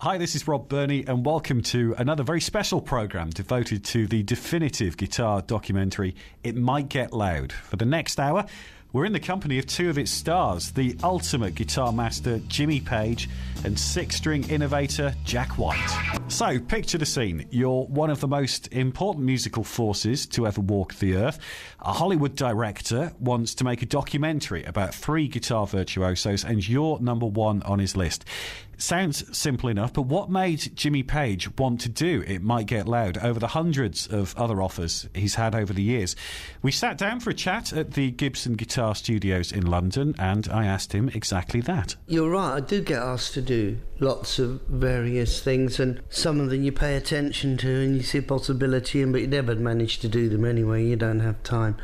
Hi, this is Rob Burney, and welcome to another very special programme devoted to the definitive guitar documentary, It Might Get Loud. For the next hour, we're in the company of two of its stars, the ultimate guitar master Jimmy Page and six-string innovator Jack White. So, picture the scene. You're one of the most important musical forces to ever walk the earth. A Hollywood director wants to make a documentary about three guitar virtuosos, and you're number one on his list. Sounds simple enough, but what made Jimmy Page want to do It Might Get Loud over the hundreds of other offers he's had over the years? We sat down for a chat at the Gibson Guitar Studios in London, and I asked him exactly that. You're right, I do get asked to do lots of various things, and some of them you pay attention to and you see a possibility in, but you never manage to do them anyway, you don't have time.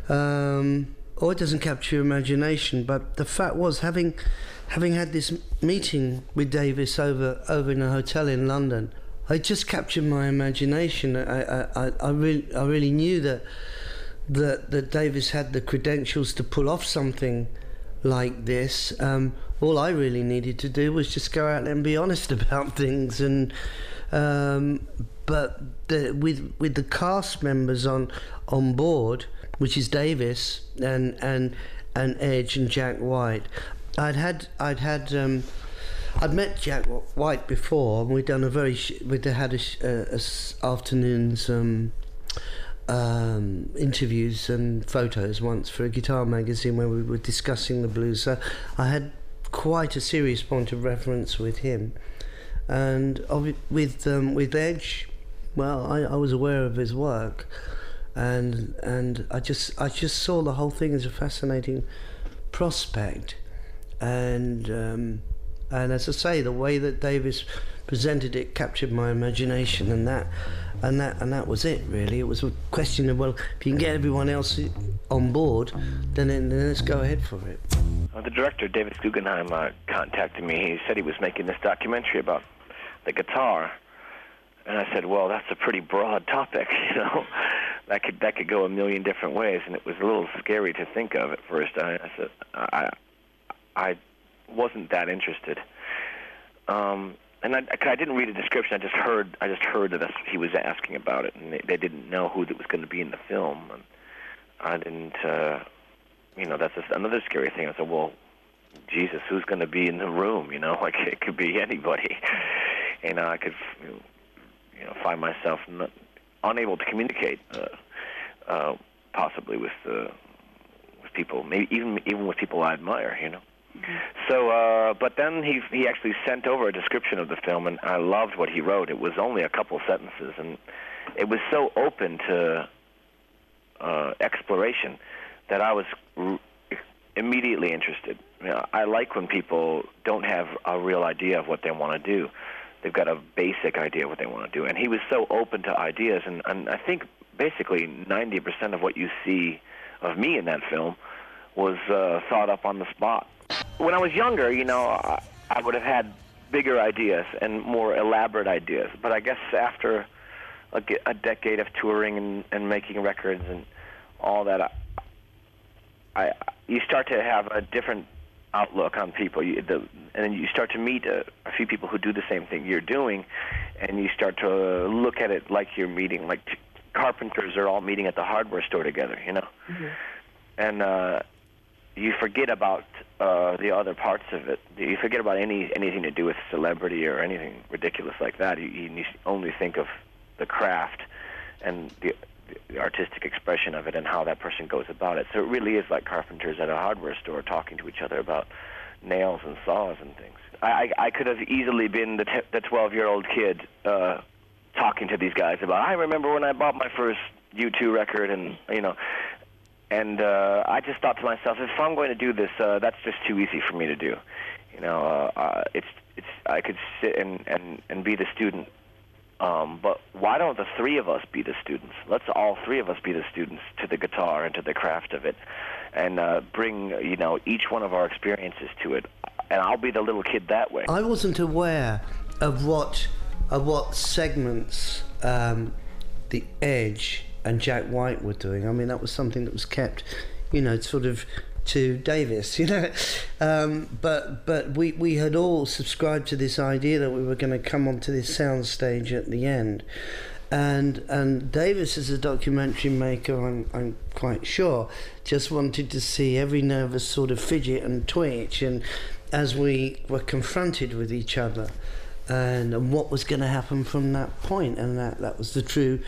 Or it doesn't capture your imagination, but the fact was, having had this meeting with Davis over in a hotel in London, it just captured my imagination. I really knew that Davis had the credentials to pull off something like this. All I really needed to do was just go out and be honest about things, and but with the cast members on board, which is Davis and Edge and Jack White. I'd met Jack White before, and we'd done we'd had a afternoon's interviews and photos once for a guitar magazine where we were discussing the blues. So I had quite a serious point of reference with him, and with Edge, well, I was aware of his work, and I just saw the whole thing as a fascinating prospect. And as I say, the way that Davis presented it captured my imagination, and that was it, really. It was a question of, well, if you can get everyone else on board, then let's go ahead for it. The director, Davis Guggenheim, contacted me. He said he was making this documentary about the guitar, and I said, well, that's a pretty broad topic, you know. That could go a million different ways, and it was a little scary to think of at first. I said, I wasn't that interested, and I didn't read a description. I just heard that he was asking about it, and they didn't know who was going to be in the film, and I didn't. That's another scary thing. I said, well, Jesus, who's going to be in the room? You know, like it could be anybody, and I could, find myself unable to communicate, possibly with people, maybe even with people I admire, you know. Mm-hmm. So, but then he actually sent over a description of the film, and I loved what he wrote. It was only a couple sentences, and it was so open to exploration that I was immediately interested. You know, I like when people don't have a real idea of what they want to do. They've got a basic idea of what they want to do, and he was so open to ideas, and I think basically 90% of what you see of me in that film was thought up on the spot. When I was younger, I would have had bigger ideas and more elaborate ideas, but I guess after a decade of touring and making records and all that, you start to have a different outlook on people, and then you start to meet a few people who do the same thing you're doing, and you start to look at it like you're meeting, like carpenters are all meeting at the hardware store together, you know. Mm-hmm. And you forget about the other parts of it. You forget about anything to do with celebrity or anything ridiculous like that. You only think of the craft and the artistic expression of it and how that person goes about it. So it really is like carpenters at a hardware store talking to each other about nails and saws and things. I could have easily been the 12-year-old kid talking to these guys about, I remember when I bought my first U2 record, and I just thought to myself, if I'm going to do this, that's just too easy for me to do. I could sit and be the student. But why don't the three of us be the students? Let's all three of us be the students to the guitar and to the craft of it, and bring each one of our experiences to it. And I'll be the little kid that way. I wasn't aware of what segments the Edge and Jack White were doing. I mean, that was something that was kept, sort of to Davis, you know. But we had all subscribed to this idea that we were going to come onto this sound stage at the end. And Davis, as a documentary maker, I'm quite sure, just wanted to see every nervous sort of fidget and twitch, and as we were confronted with each other, and what was going to happen from that point. And that was the true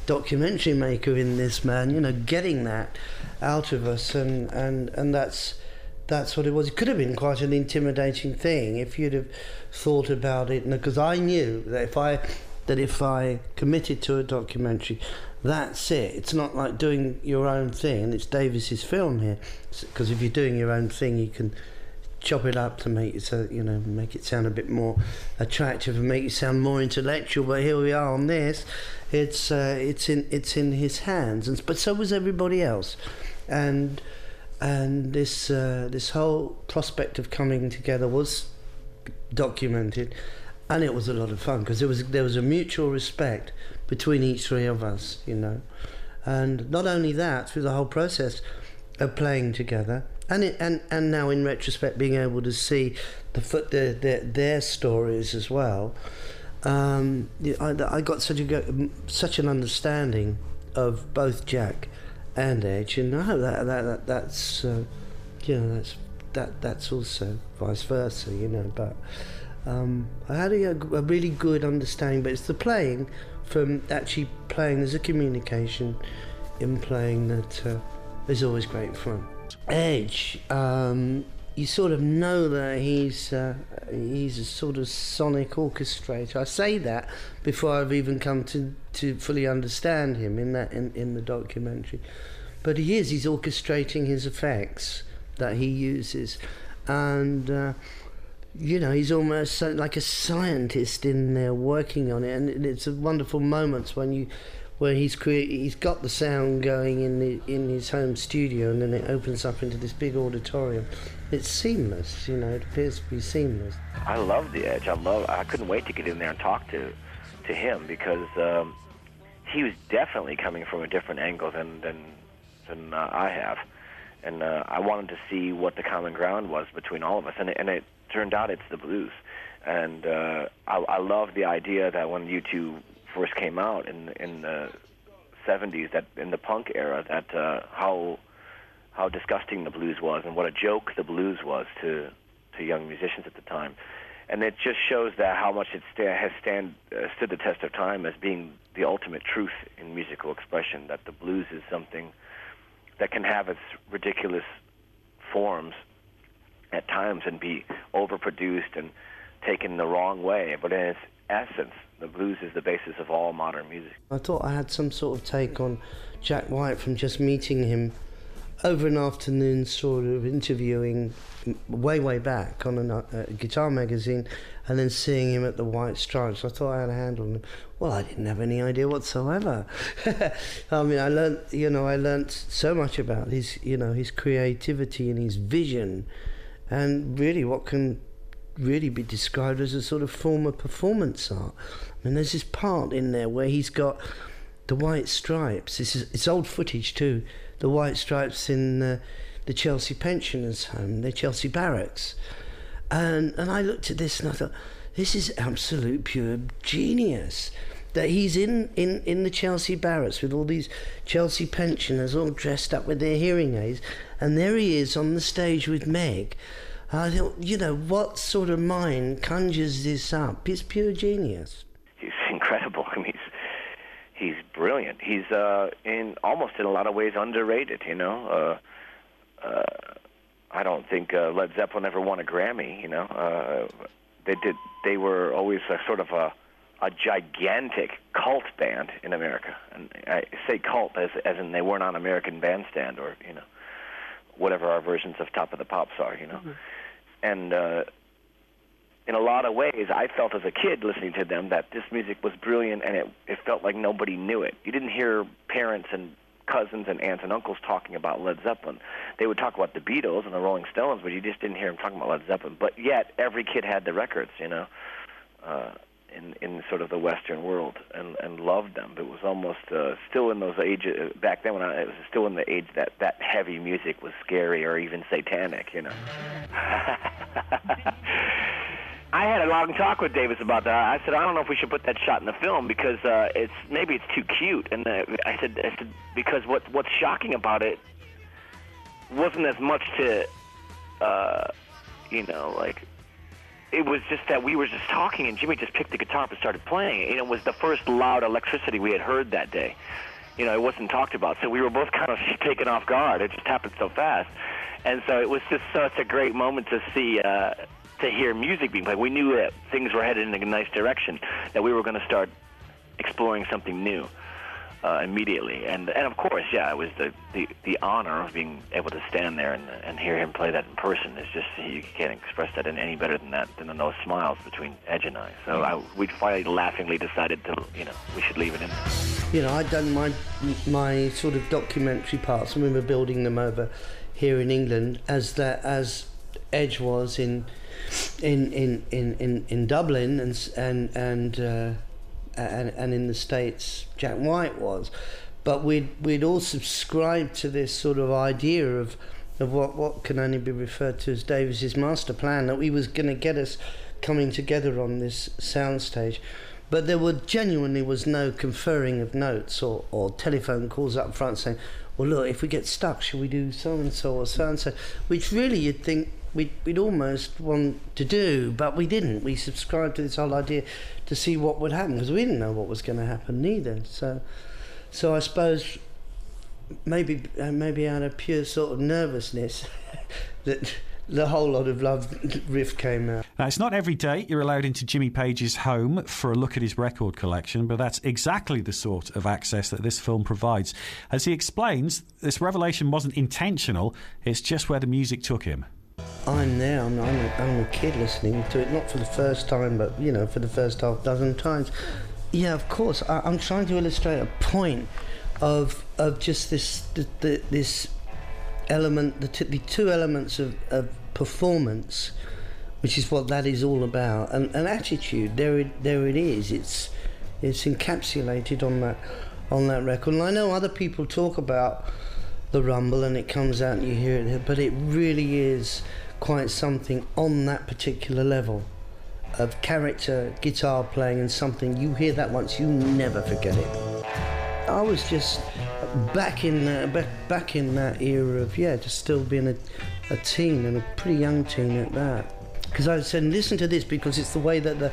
documentary maker in this man, you know, getting that out of us, and that's what it was. It could have been quite an intimidating thing if you'd have thought about it, because I knew that if I committed to a documentary, that's it. It's not like doing your own thing, and it's Davis's film here, because if you're doing your own thing, you can chop it up to make it so, you know, make it sound a bit more attractive and make it sound more intellectual. But here we are on this. It's in his hands, but so was everybody else, and this whole prospect of coming together was documented, and it was a lot of fun because there was a mutual respect between each three of us, you know, and not only that, through the whole process of playing together. And now in retrospect, being able to see their stories as well, I got such an understanding of both Jack and Edge, and I hope that's you know, that's also vice versa, you know. But I had a really good understanding. But it's the playing, from actually playing. There's a communication in playing that is always great fun. Edge, you sort of know that he's a sort of sonic orchestrator. I say that before I've even come to fully understand him in the documentary. But he's orchestrating his effects that he uses, and you know, he's almost like a scientist in there working on it, and it's a wonderful moments where he's got the sound going in his home studio, and then it opens up into this big auditorium. It's seamless, you know. It appears to be seamless. I love the Edge. I couldn't wait to get in there and talk to him, because he was definitely coming from a different angle than I have, and I wanted to see what the common ground was between all of us, and it turned out it's the blues, and I love the idea that when you two first came out in the 70s, that in the punk era, that how disgusting the blues was and what a joke the blues was to young musicians at the time. And it just shows that how much it has stood the test of time as being the ultimate truth in musical expression, that the blues is something that can have its ridiculous forms at times and be overproduced and taken the wrong way, but in its essence, the blues is the basis of all modern music. I thought I had some sort of take on Jack White from just meeting him over an afternoon, sort of interviewing way back on a guitar magazine, and then seeing him at the White Stripes. I thought I had a handle on him. Well, I didn't have any idea whatsoever. I mean, I learned so much about his creativity and his vision, and really what can really be described as a sort of form of performance art. I mean, there's this part in there where he's got the White Stripes. It's old footage too. The White Stripes in the Chelsea pensioners' home, the Chelsea barracks, and I looked at this and I thought, this is absolute pure genius. That he's in the Chelsea barracks with all these Chelsea pensioners all dressed up with their hearing aids, and there he is on the stage with Meg. I thought, you know, what sort of mind conjures this up? It's pure genius. He's incredible. I mean, he's brilliant. He's in a lot of ways underrated. You know, I don't think Led Zeppelin ever won a Grammy. You know, they were always a sort of a gigantic cult band in America, and I say cult as in they weren't on American Bandstand or, you know, whatever our versions of Top of the Pops are. You know. Mm-hmm. And in a lot of ways, I felt as a kid listening to them that this music was brilliant, and it felt like nobody knew it. You didn't hear parents and cousins and aunts and uncles talking about Led Zeppelin. They would talk about the Beatles and the Rolling Stones, but you just didn't hear them talking about Led Zeppelin. But yet, every kid had the records, you know, in sort of the Western world and loved them. But it was almost still in those ages back then. It was still in the age that heavy music was scary or even satanic, you know. I had a long talk with Davis about that. I said, I don't know if we should put that shot in the film because maybe it's too cute. And I said because what's shocking about it wasn't as much to, like, it was just that we were just talking and Jimmy just picked the guitar up and started playing. It was the first loud electricity we had heard that day. It wasn't talked about. So we were both kind of taken off guard. It just happened so fast. And so it was just such a great moment to see, to hear music being played. We knew that things were headed in a nice direction, that we were going to start exploring something new immediately. And of course, yeah, it was the honor of being able to stand there and hear him play that in person. It's just, you can't express that in any better than that, than those smiles between Edge and I. So we finally laughingly decided to, we should leave it in. I'd done my sort of documentary parts, and we were building them over here in England as Edge was in Dublin and in the States Jack White was, but we'd all subscribed to this sort of idea of what can only be referred to as Davis's master plan, that he was going to get us coming together on this soundstage. But there genuinely was no conferring of notes or telephone calls up front saying, well, look, if we get stuck, shall we do so-and-so or so-and-so? Which really you'd think we'd almost want to do, but we didn't. We subscribed to this whole idea to see what would happen, because we didn't know what was going to happen neither. So I suppose maybe out of pure sort of nervousness that the whole lot of Love riff came out. Now, it's not every day you're allowed into Jimmy Page's home for a look at his record collection, but that's exactly the sort of access that this film provides. As he explains, this revelation wasn't intentional, it's just where the music took him. I'm there, I'm a kid listening to it, not for the first time, but, for the first half dozen times. Yeah, of course, I'm trying to illustrate a point of just this element, the two elements of performance, which is what that is all about, and attitude. There it is. It's encapsulated on that record. And I know other people talk about the rumble and it comes out and you hear it, but it really is quite something on that particular level of character, guitar playing, and something you hear that once, you never forget it. I was just back in that era of just still being a teen, and a pretty young teen at that. Because I said, listen to this, because it's the way that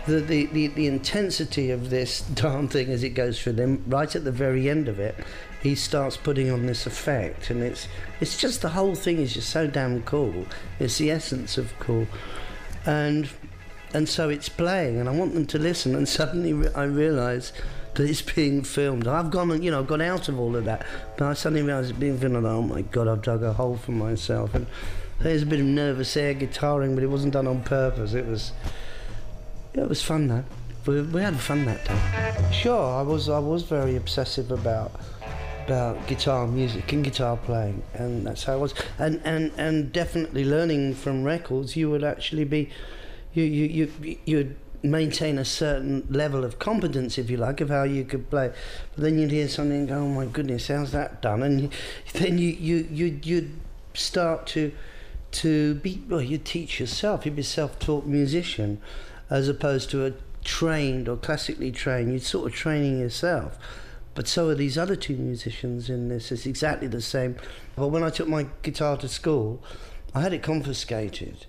the intensity of this darn thing as it goes through them, right at the very end of it, he starts putting on this effect, and it's just, the whole thing is just so damn cool. It's the essence of cool, and so it's playing, and I want them to listen, and suddenly I realise that it's being filmed. I've gone out of all of that, but I suddenly realised it's being filmed, and oh my God, I've dug a hole for myself. And there's a bit of nervous air guitaring, but it wasn't done on purpose. It was fun though. We had fun that day. Sure, I was very obsessive about guitar music and guitar playing, and that's how it was. And definitely learning from records, you would actually be, you'd maintain a certain level of competence, if you like, of how you could play. But then you'd hear something and go, oh my goodness, how's that done? And then you'd start to be, well, you'd teach yourself. You'd be a self-taught musician, as opposed to a trained or classically trained. You're sort of training yourself. But so are these other two musicians in this. It's exactly the same. Well, when I took my guitar to school, I had it confiscated.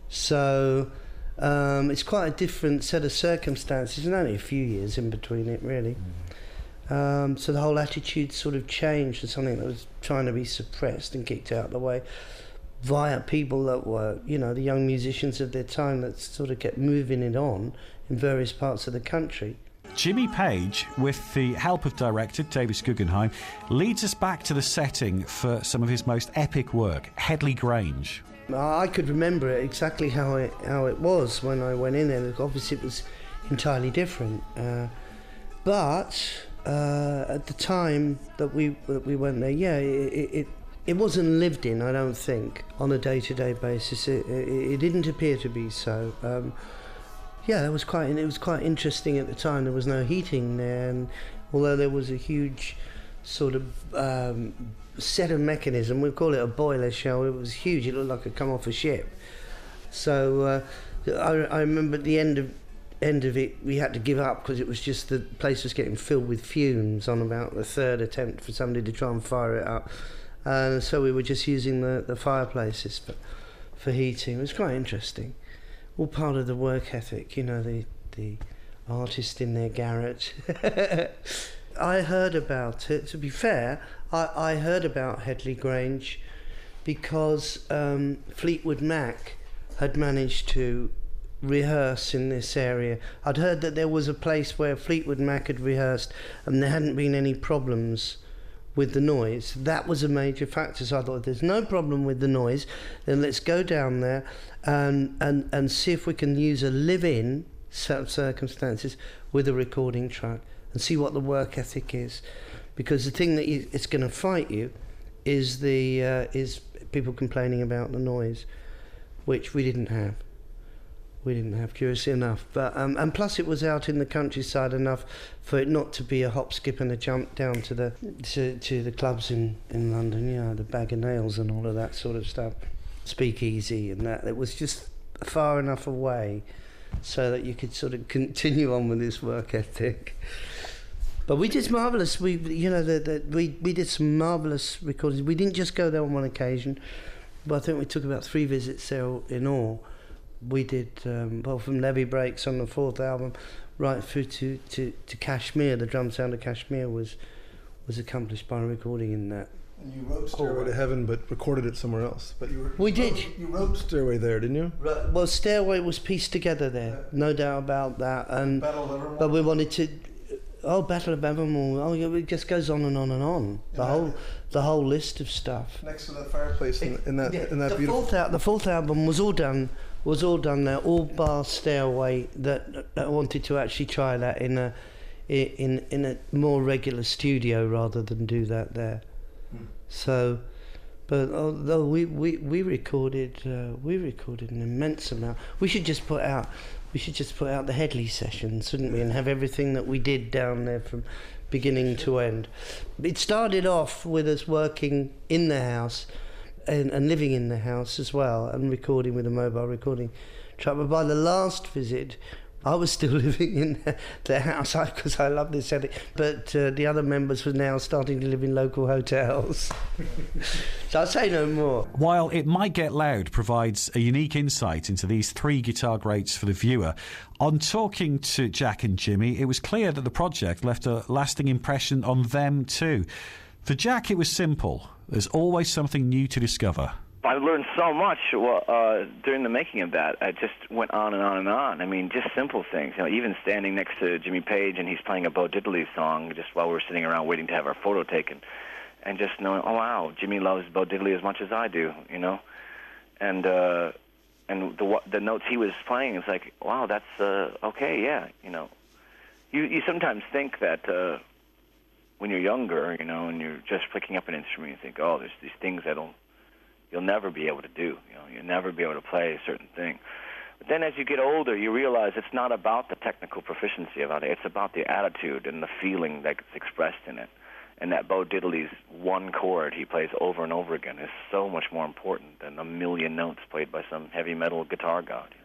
So it's quite a different set of circumstances, and only a few years in between it, really. So the whole attitude sort of changed to something that was trying to be suppressed and kicked out of the way via people that were, the young musicians of their time that sort of kept moving it on in various parts of the country. Jimmy Page, with the help of director Davis Guggenheim, leads us back to the setting for some of his most epic work, Headley Grange. I could remember it exactly how it was when I went in there. Obviously it was entirely different, but at the time that we went there, it wasn't lived in, I don't think, on a day-to-day basis. It didn't appear to be so. Yeah, it was quite interesting at the time. There was no heating there, and although there was a huge sort of set of mechanism, we call it a boiler shell. It was huge. It looked like it come off a ship. So I remember at the end of it, we had to give up because it was just the place was getting filled with fumes on about the third attempt for somebody to try and fire it up. So we were just using the fireplaces for heating. It was quite interesting. All part of the work ethic, you know, the artist in their garret. I heard about it, to be fair, I heard about Headley Grange because Fleetwood Mac had managed to rehearse in this area. I'd heard that there was a place where Fleetwood Mac had rehearsed and there hadn't been any problems with the noise. That was a major factor. So I thought, if there's no problem with the noise, then let's go down there and see if we can use a live-in set of circumstances with a recording truck and see what the work ethic is. Because the thing that it's going to fight you is is people complaining about the noise, which we didn't have. We didn't have, curiously enough. But and plus it was out in the countryside enough for it not to be a hop, skip and a jump down to the clubs in London, you know, the Bag of Nails and all of that sort of stuff. Speakeasy and that. It was just far enough away so that you could sort of continue on with this work ethic. But we did marvellous. We did some marvellous recordings. We didn't just go there on one occasion, but I think we took about 3 visits there in all. We did from Levy Breaks on the 4th album right through to Kashmir. The drum sound of Kashmir was accomplished by a recording in that. And you wrote Stairway to Heaven but recorded it somewhere else. But you wrote Stairway there, didn't you? Right. Well, Stairway was pieced together there, no doubt about that. And Battle of Evermore? But we wanted to... Oh, Battle of Evermore. Oh, yeah, it just goes on and on and on. The whole list of stuff. Next to that fireplace in that beautiful... The 4th album was all done there, all bar Stairway. That I wanted to actually try that in a more regular studio rather than do that there. So, but although we recorded an immense amount. We should just put out the Headley sessions, shouldn't we, and have everything that we did down there from beginning to end. It started off with us working in the house and living in the house as well and recording with a mobile recording truck. But by the last visit, I was still living in the house because I love this setting. But the other members were now starting to live in local hotels. So I'll say no more. While It Might Get Loud provides a unique insight into these 3 guitar greats for the viewer, on talking to Jack and Jimmy, it was clear that the project left a lasting impression on them too. For Jack, it was simple. There's always something new to discover. I learned so much during the making of that. I just went on and on and on. I mean, just simple things. You know, even standing next to Jimmy Page and he's playing a Bo Diddley song just while we're sitting around waiting to have our photo taken, and just knowing, oh wow, Jimmy loves Bo Diddley as much as I do, you know, and the notes he was playing is like, wow, that's okay, yeah, you know. You sometimes think that when you're younger, you know, and you're just picking up an instrument, you think, oh, there's these things you'll never be able to do. You know, you'll never be able to play a certain thing. But then as you get older, you realize it's not about the technical proficiency about it. It's about the attitude and the feeling that's expressed in it. And that Bo Diddley's one chord he plays over and over again is so much more important than a million notes played by some heavy metal guitar god. You know?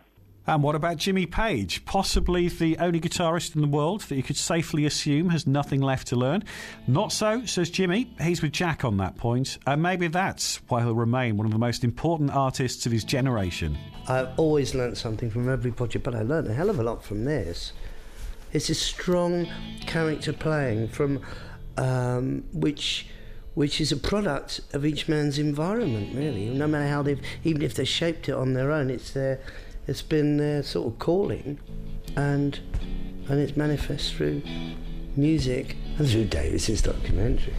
And what about Jimmy Page? Possibly the only guitarist in the world that you could safely assume has nothing left to learn. Not so, says Jimmy. He's with Jack on that point. And maybe that's why he'll remain one of the most important artists of his generation. I've always learnt something from every project, but I learnt a hell of a lot from this. It's a strong character playing from which is a product of each man's environment, really. No matter how even if they've shaped it on their own, it's been their sort of calling, and it's manifest through music and through Davis's documentary.